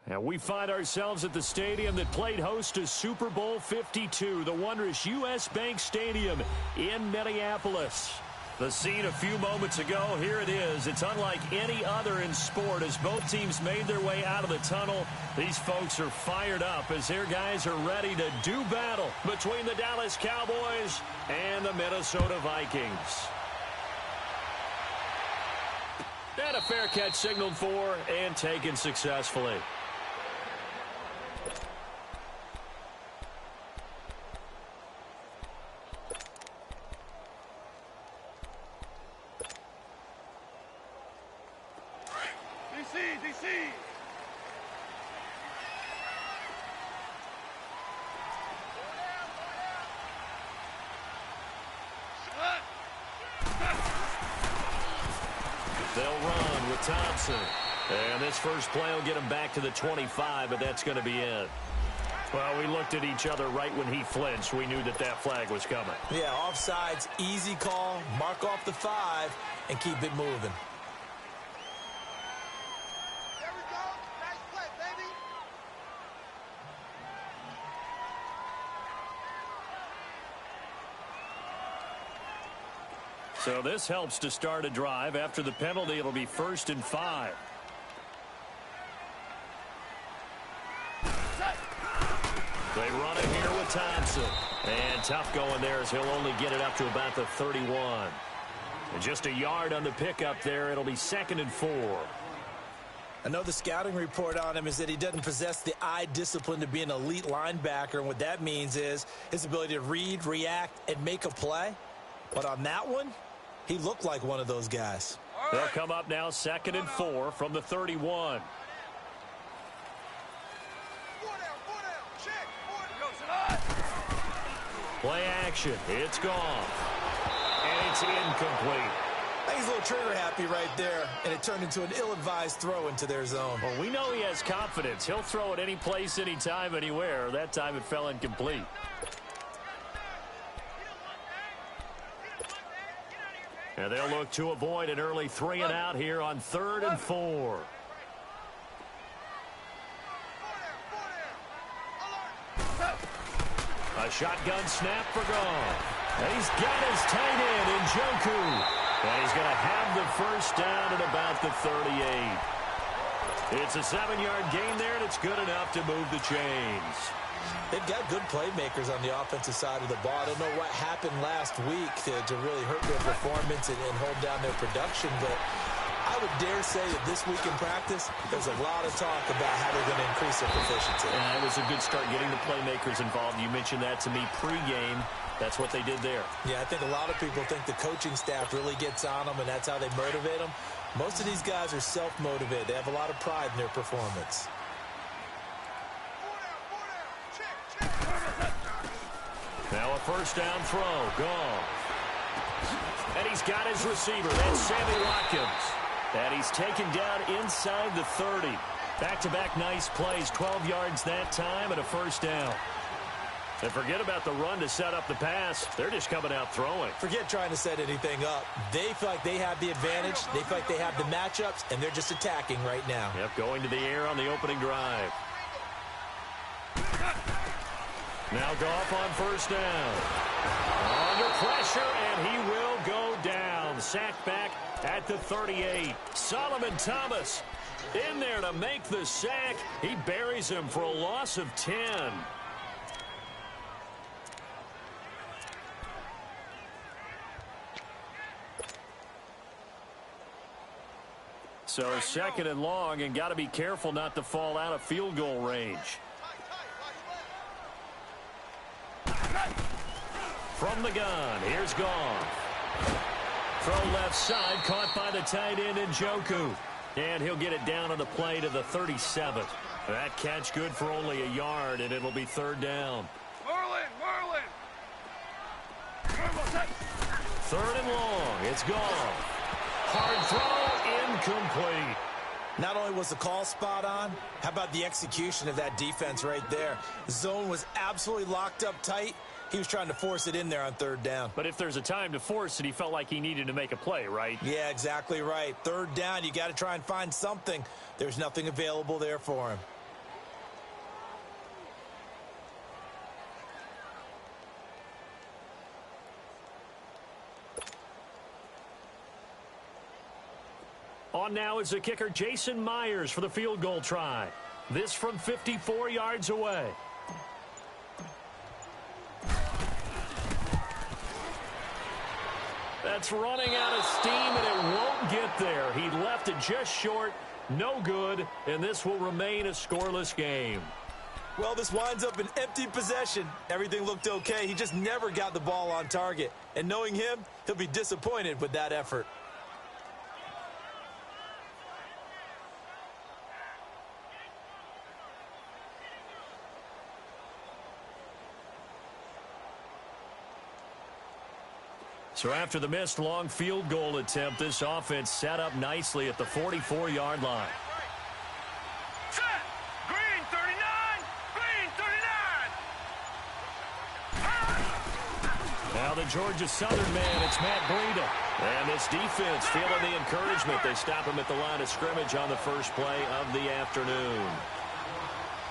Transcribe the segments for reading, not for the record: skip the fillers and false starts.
And we find ourselves at the stadium that played host to Super Bowl 52, the wondrous U.S. Bank Stadium in Minneapolis. The scene a few moments ago, here it is. It's unlike any other in sport as both teams made their way out of the tunnel. These folks are fired up as their guys are ready to do battle between the Dallas Cowboys and the Minnesota Vikings. And a fair catch signaled for and taken successfully. They'll run with Thompson. And this first play will get him back to the 25, but that's going to be it. Well, we looked at each other right when he flinched. We knew that that flag was coming. Yeah, offsides, easy call. Mark off the 5 and keep it moving. There we go. Nice play, baby. So this helps to start a drive. After the penalty, it'll be 1st and 5. They run it here with Thompson. And tough going there as he'll only get it up to about the 31. And just a yard on the pickup there. It'll be 2nd and 4. I know the scouting report on him is that he doesn't possess the eye discipline to be an elite linebacker. And what that means is his ability to read, react, and make a play. But on that one, he looked like one of those guys. They'll come up now 2nd and 4 from the 31. Play action. It's gone. And it's incomplete. I think he's a little trigger happy right there, and it turned into an ill-advised throw into their zone. Well, we know he has confidence. He'll throw it any place, anytime, anywhere. That time it fell incomplete. And they'll look to avoid an early 3 and out here on 3rd and 4. A shotgun snap for Goff. And he's got his tight end in Njoku. And he's going to have the first down at about the 38. It's a 7-yard gain there, and it's good enough to move the chains. They've got good playmakers on the offensive side of the ball. I don't know what happened last week to really hurt their performance and hold down their production, but I would dare say that this week in practice, there's a lot of talk about how they're going to increase their proficiency. And it was a good start getting the playmakers involved. You mentioned that to me pregame. That's what they did there. Yeah, I think a lot of people think the coaching staff really gets on them, and that's how they motivate them. Most of these guys are self-motivated. They have a lot of pride in their performance. Now a first down throw. Gone. And he's got his receiver. That's Sammy Watkins. And he's taken down inside the 30. Back-to-back nice plays. 12 yards that time and a first down. And forget about the run to set up the pass. They're just coming out throwing. Forget trying to set anything up. They feel like they have the advantage. They feel like they have the matchups, and they're just attacking right now. Yep, going to the air on the opening drive. Now Goff on first down. Under pressure, and he will go down. Sacked back at the 38. Solomon Thomas in there to make the sack. He buries him for a loss of 10. So 2nd and long, and got to be careful not to fall out of field goal range. From the gun, here's Goff. Throw left side, caught by the tight end in Njoku. And he'll get it down on the play to the 37. That catch good for only a yard, and it'll be 3rd down. Merlin! 3rd and long, it's Goff. Hard throw, incomplete. Not only was the call spot on, how about the execution of that defense right there? The zone was absolutely locked up tight. He was trying to force it in there on 3rd down. But if there's a time to force it, he felt like he needed to make a play, right? Yeah, exactly right. 3rd down, you got to try and find something. There's nothing available there for him. On now is the kicker Jason Myers for the field goal try. This from 54 yards away. That's running out of steam, and it won't get there. He left it just short. No good, and this will remain a scoreless game. Well, this winds up an empty possession. Everything looked okay. He just never got the ball on target. And knowing him, he'll be disappointed with that effort. So after the missed long field goal attempt, this offense set up nicely at the 44-yard line. Set. Green 39. Green 39. Now the Georgia Southern man, it's Matt Breida. And this defense feeling the encouragement. They stop him at the line of scrimmage on the first play of the afternoon.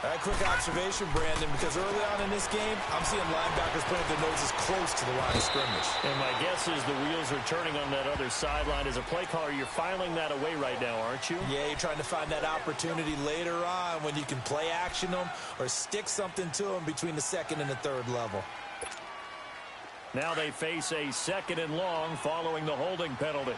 A quick observation, Brandon, because early on in this game, I'm seeing linebackers putting their noses close to the line of scrimmage. And my guess is the wheels are turning on that other sideline. As a play caller, you're filing that away right now, aren't you? Yeah, you're trying to find that opportunity later on when you can play action them or stick something to them between the second and the third level. Now they face a second and long following the holding penalty.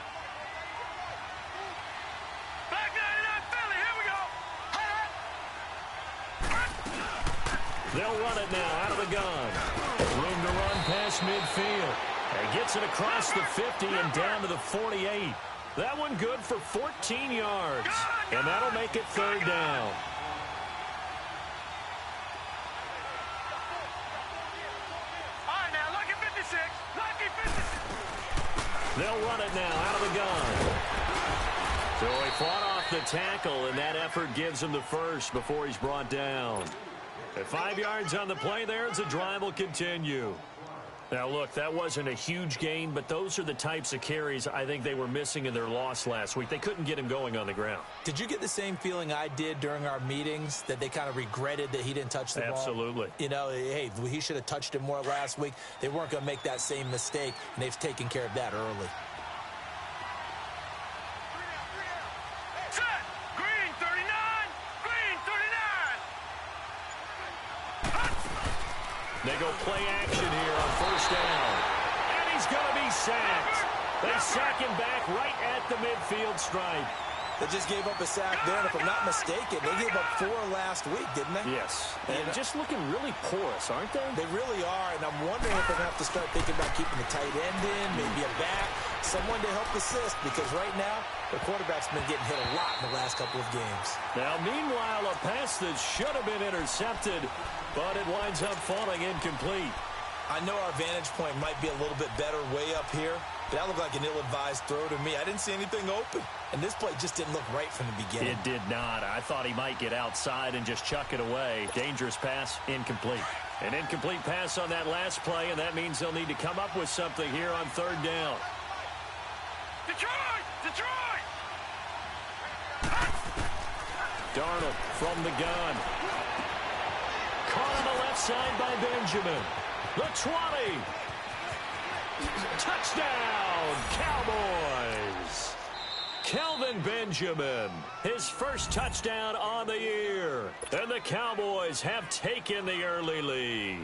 They'll run it now out of the gun. Room to run past midfield. And gets it across the 50 and down to the 48. That one good for 14 yards. And that'll make it third down. All right, now, lucky 56. Lucky 56. They'll run it now out of the gun. So he fought off the tackle, and that effort gives him the first before he's brought down. At 5 yards on the play there, as the drive will continue. Now, look, that wasn't a huge gain, but those are the types of carries I think they were missing in their loss last week. They couldn't get him going on the ground. Did you get the same feeling I did during our meetings, that they kind of regretted that he didn't touch the ball? Absolutely. You know, hey, he should have touched it more last week. They weren't going to make that same mistake, and they've taken care of that early. Set. Green 39. Green 39. They go play action here on first down. And he's going to be sacked. They sack him back right at the midfield stripe. They just gave up a sack there, and if I'm not mistaken, they gave up 4 last week, didn't they? Yes. And just looking really porous, aren't they? They really are, and I'm wondering if they're going to have to start thinking about keeping the tight end in, maybe a back, someone to help assist, because right now, the quarterback's been getting hit a lot in the last couple of games. Now, meanwhile, a pass that should have been intercepted, but it winds up falling incomplete. I know our vantage point might be a little bit better way up here, but that looked like an ill-advised throw to me. I didn't see anything open, and this play just didn't look right from the beginning. It did not. I thought he might get outside and just chuck it away. Dangerous pass, incomplete. An incomplete pass on that last play, and that means they'll need to come up with something here on third down. Detroit! Detroit! Darnold from the gun. Caught on the left side by Benjamin. The 20. Touchdown, Cowboys. Kelvin Benjamin, his first touchdown on the year. And the Cowboys have taken the early lead.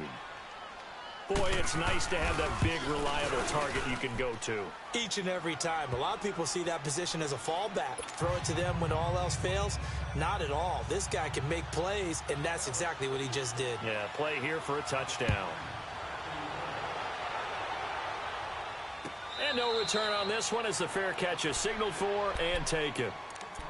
Boy, it's nice to have that big, reliable target you can go to. Each and every time. A lot of people see that position as a fallback. Throw it to them when all else fails. Not at all. This guy can make plays, and that's exactly what he just did. Yeah, play here for a touchdown. And no return on this one as the fair catch is signaled for and taken.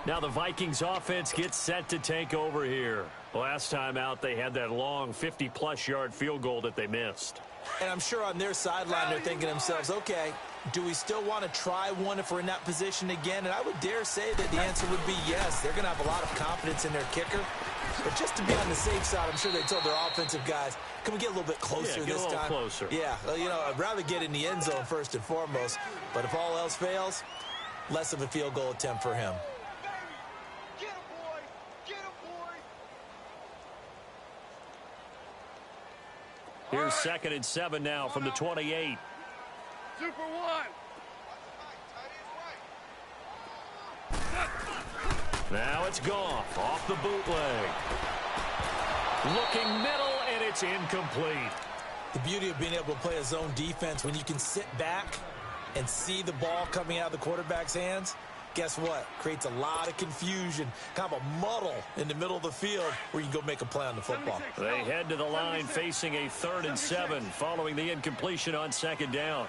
Now the Vikings offense gets set to take over here. Last time out, they had that long 50-plus yard field goal that they missed. And I'm sure on their sideline they're thinking to themselves, okay, do we still want to try one if we're in that position again? And I would dare say that the answer would be yes. They're going to have a lot of confidence in their kicker. But just to be on the safe side, I'm sure they told their offensive guys, can we get a little bit closer this time? Get a little closer. Yeah, well, you know, I'd rather get in the end zone first and foremost. But if all else fails, less of a field goal attempt for him. Get him, boy! Get him, boy! Here's 2nd and 7 now from the 28. Super 1. Now it's Goff off the bootleg. Looking middle, and it's incomplete. The beauty of being able to play a zone defense when you can sit back and see the ball coming out of the quarterback's hands, guess what? Creates a lot of confusion, kind of a muddle in the middle of the field where you can go make a play on the football. They head to the line facing a 3rd and 7 following the incompletion on 2nd down.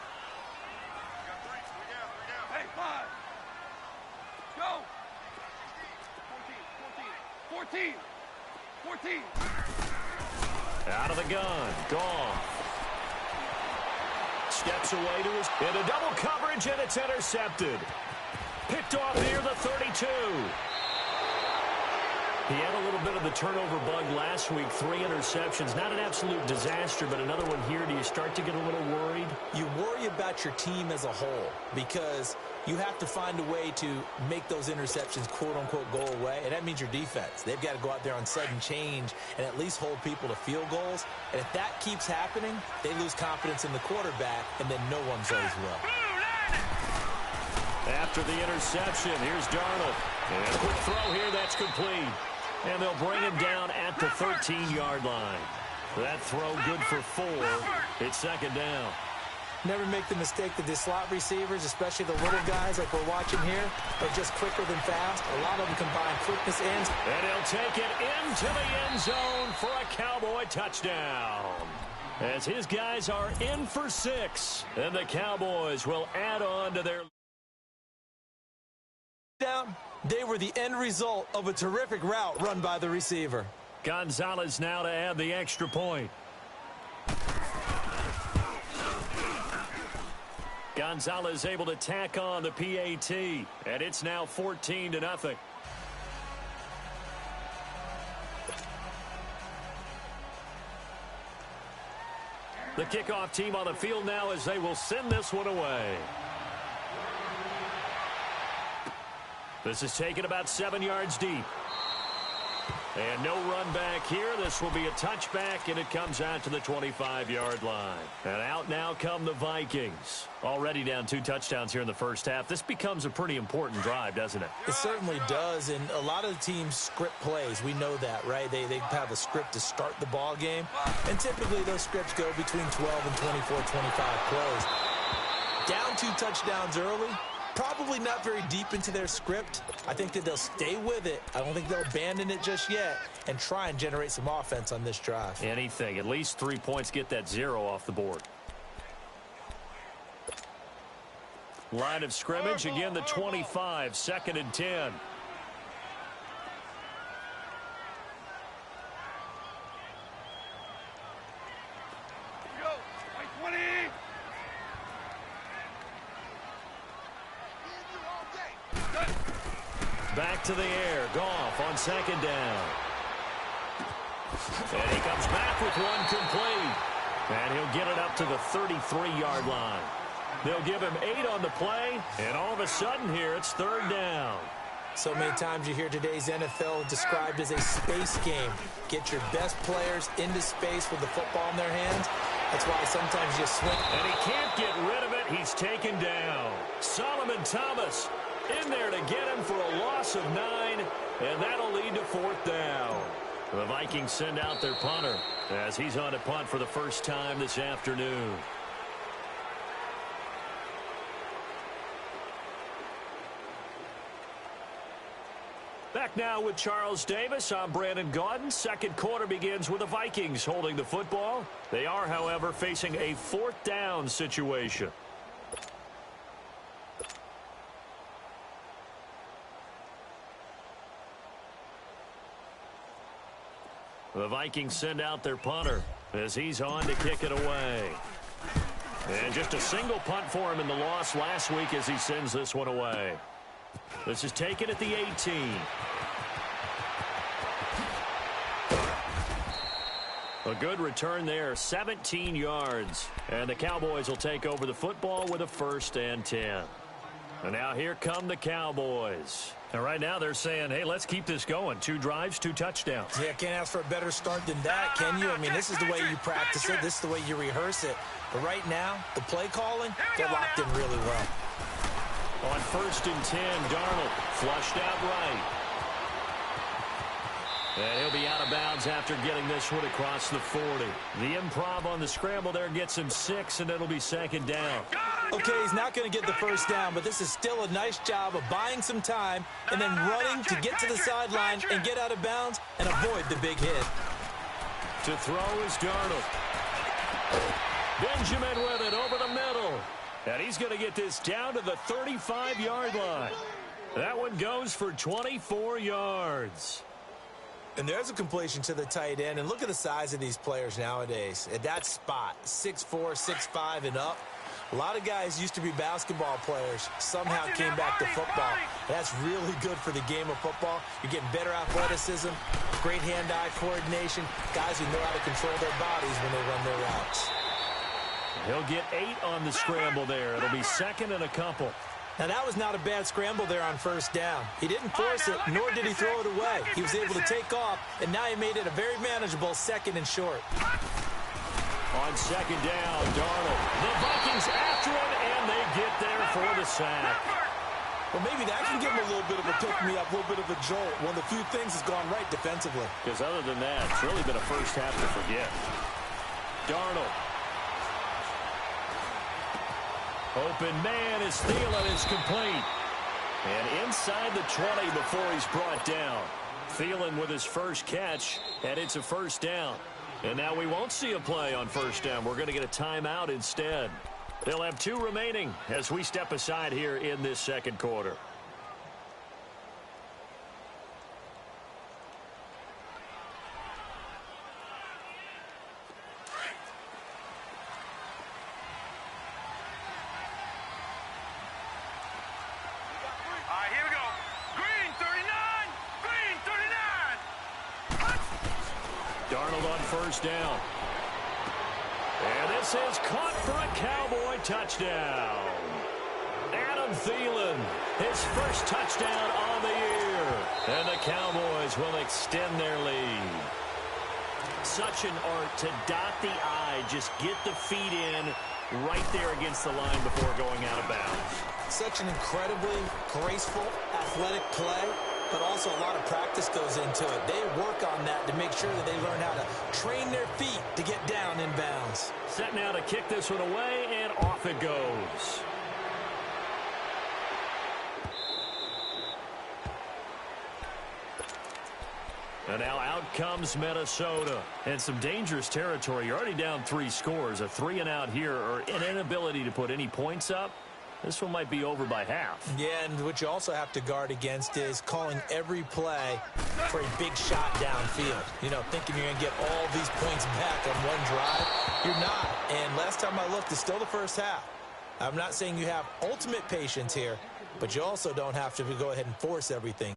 Hey, 5. Go. 14. Out of the gun. Goff. Steps away to his... into double coverage, and it's intercepted. Picked off near the 32. He had a little bit of the turnover bug last week. 3 interceptions. Not an absolute disaster, but another one here. Do you start to get a little worried? You worry about your team as a whole because you have to find a way to make those interceptions, quote-unquote, go away, and that means your defense. They've got to go out there on sudden change and at least hold people to field goals. And if that keeps happening, they lose confidence in the quarterback, and then no one plays well. After the interception, here's Darnold. And a quick throw here, that's complete. And they'll bring him down at the 13-yard line. That throw good for 4. It's 2nd down. Never make the mistake that the slot receivers, especially the little guys like we're watching here, are just quicker than fast. A lot of them combine quickness and... And he'll take it into the end zone for a Cowboy touchdown. As his guys are in for 6. And the Cowboys will add on to their... down. They were the end result of a terrific route run by the receiver. Gonzalez now to add the extra point. Gonzalez able to tack on the PAT, and it's now 14-0. The kickoff team on the field now as they will send this one away. This is taken about 7 yards deep. And no run back here. This will be a touchback, and it comes out to the 25-yard line. And out now come the Vikings. Already down 2 touchdowns here in the first half. This becomes a pretty important drive, doesn't it? It certainly does, and a lot of the teams script plays. We know that, right? They have a script to start the ball game, and typically those scripts go between 12 and 24, 25 plays. Down 2 touchdowns early. Probably not very deep into their script. I think that they'll stay with it. I don't think they'll abandon it just yet and try and generate some offense on this drive. Anything. At least 3 points, get that 0 off the board. Line of scrimmage, again the 25, 2nd and 10. Go. 20. Back to the air. Goff on 2nd down. And he comes back with one complete. And he'll get it up to the 33-yard line. They'll give him 8 on the play. And all of a sudden here, it's 3rd down. So many times you hear today's NFL described as a space game. Get your best players into space with the football in their hands. That's why sometimes you swing. And he can't get rid of it. He's taken down. Solomon Thomas in there to get him for a loss of 9, and that'll lead to 4th down. The Vikings send out their punter as he's on to punt for the first time this afternoon. Back now with Charles Davis. I'm Brandon Gaudin. Second quarter begins with the Vikings holding the football. They are, however, facing a 4th down situation. The Vikings send out their punter as he's on to kick it away. And just a single punt for him in the loss last week as he sends this one away. This is taken at the 18. A good return there, 17 yards. And the Cowboys will take over the football with a 1st and 10. And now here come the Cowboys. And right now they're saying, hey, let's keep this going. 2 drives, 2 touchdowns. Yeah, can't ask for a better start than that, can you? I mean, this is the way you practice it. This is the way you rehearse it. But right now, the play calling, they're locked in really well. On 1st and 10, Darnold flushed out right. And he'll be out of bounds after getting this one across the 40. The improv on the scramble there gets him 6, and it'll be second down. Okay, he's not going to get the first down, but this is still a nice job of buying some time and then running to get to the sideline and get out of bounds and avoid the big hit. To throw is Darnold. Benjamin with it over the middle. And he's going to get this down to the 35-yard line. That one goes for 24 yards. And there's a completion to the tight end. And look at the size of these players nowadays. At that spot, 6'4", 6'5", and up. A lot of guys used to be basketball players, somehow came back to football. That's really good for the game of football. You're getting better athleticism, great hand-eye coordination, guys who know how to control their bodies when they run their routes. He'll get 8 on the scramble there. It'll be second and a couple. Now, that was not a bad scramble there on first down. He didn't force it, nor did he throw it away. He was able to take off, and now he made it a very manageable second and short. On second down, Darnold. The Vikings after him, and they get there for the sack. Well, maybe that can give him a little bit of a pick-me-up, a little bit of a jolt. One of the few things has gone right defensively. Because other than that, it's really been a first half to forget. Darnold. Open man is Thielen is complete. And inside the 20 before he's brought down. Thielen with his first catch, and it's a first down. And now we won't see a play on first down. We're going to get a timeout instead. They'll have 2 remaining as we step aside here in this second quarter. First down. And this is caught for a Cowboy touchdown. Adam Thielen, his first touchdown on the year. And the Cowboys will extend their lead. Such an art to dot the I, just get the feet in right there against the line before going out of bounds. Such an incredibly graceful, athletic play. But also a lot of practice goes into it. They work on that to make sure that they learn how to train their feet to get down in bounds. Set now to kick this one away, and off it goes. And now out comes Minnesota. And some dangerous territory. You're already down 3 scores. A 3-and-out here, or an inability to put any points up. This one might be over by half. Yeah, and what you also have to guard against is calling every play for a big shot downfield. You know, thinking you're going to get all these points back on one drive. You're not. And last time I looked, it's still the first half. I'm not saying you have ultimate patience here, but you also don't have to go ahead and force everything.